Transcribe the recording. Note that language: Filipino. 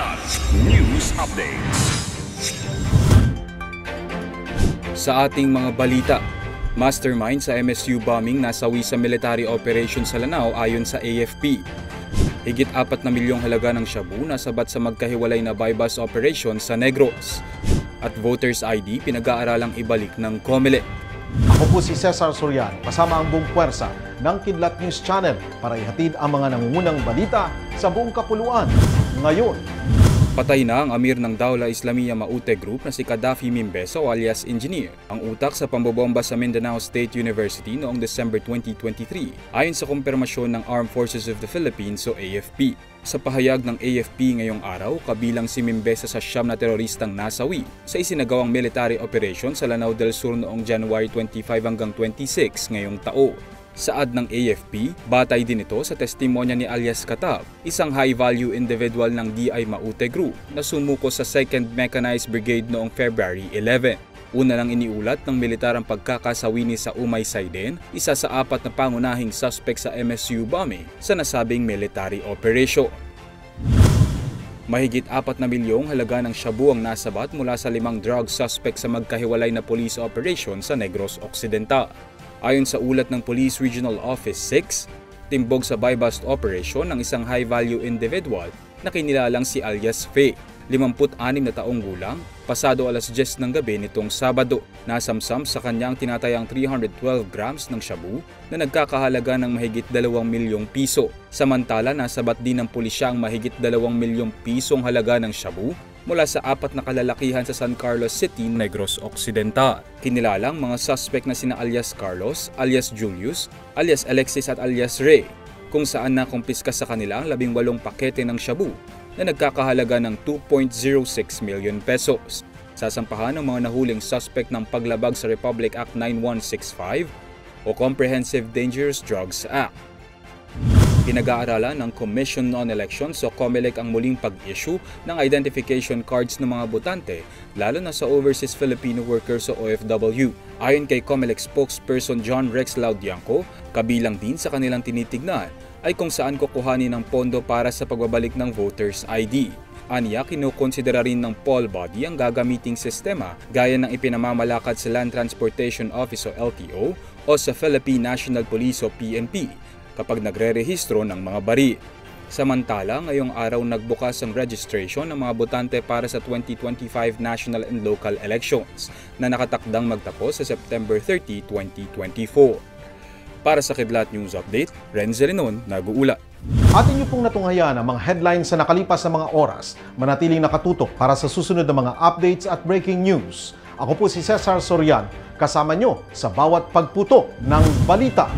Kidlat News Updates. Sa ating mga balita, mastermind sa MSU bombing nasawi sa military operation sa Lanao ayon sa AFP. Higit 4 na milyong halaga ng shabu nasabat sa magkahiwalay na buy-bust operation sa Negros. At voters ID pinag-aaralang ibalik ng COMELEC. Ako po si Cesar Sorian, kasama ang buong puwersa ng Kidlat News Channel para ihatid ang mga nangungunang balita sa buong kapuluan. Ngayon, patay na ang amir ng Dawla Islamiyah Maute Group na si Gaddafi Mimbeso alias Engineer, ang utak sa pambobomba sa Mindanao State University noong December 2023, ayon sa kumpirmasyon ng Armed Forces of the Philippines o AFP. Sa pahayag ng AFP ngayong araw, kabilang si Mimbeso sa 9 na teroristang nasawi sa isinagawang military operation sa Lanao del Sur noong January 25 hanggang 26 ngayong taon. Saad ng AFP, batay din ito sa testimonya ni alias Katab, isang high-value individual ng DI Maute Group na sumuko sa 2nd Mechanized Brigade noong February 11. Una lang iniulat ng militar ang pagkakasawi ni sa Umay Saiden, isa sa 4 na pangunahing suspect sa MSU bombing sa nasabing military operation. Mahigit 4 na milyong halaga ng shabu ang nasabat mula sa 5 drug suspect sa magkahiwalay na police operation sa Negros Occidental. Ayon sa ulat ng Police Regional Office 6, timbog sa buy-bust operation ng isang high-value individual na kinilalang si alias Faye, 56 na taong gulang, pasado alas 10 ng gabi nitong Sabado. Nasamsam sa kanyang tinatayang 312 grams ng shabu na nagkakahalaga ng mahigit 2 milyong piso. Samantala, nasabat din ng pulisya ang mahigit 2 milyong pisong halaga ng shabu mula sa 4 na kalalakihan sa San Carlos City, Negros Occidental. Kinilalang mga suspect na sina alias Carlos, alias Julius, alias Alexis at alias Ray, kung saan nakumpiska sa kanila ang 18 pakete ng shabu na nagkakahalaga ng 2.06 million pesos. Sasampahan ng mga nahuling suspect ng paglabag sa Republic Act 9165 o Comprehensive Dangerous Drugs Act. Pinag-aaralan ng Commission on Elections o COMELEC ang muling pag-issue ng identification cards ng mga botante, lalo na sa overseas Filipino workers o OFW. Ayon kay COMELEC spokesperson John Rex Laudianco, kabilang din sa kanilang tinitignan ay kung saan kukuhanin ng pondo para sa pagbabalik ng voters ID. Aniya, kinukonsidera rin ng poll body ang gagamiting sistema gaya ng ipinamamalakad sa Land Transportation Office o LTO o sa Philippine National Police o PNP kapag nagre-rehistro ng mga bari. Samantala, ngayong araw nagbukas ang registration ng mga botante para sa 2025 national and local elections na nakatakdang magtapos sa September 30, 2024. Para sa Kidlat News Update, Renzo Renon, nag-uulat. atin niyo pong natunghayan ang mga headlines sa nakalipas na mga oras. Manatiling nakatutok para sa susunod na mga updates at breaking news. Ako po si Cesar Sorian, kasama nyo sa bawat pagputo ng balita.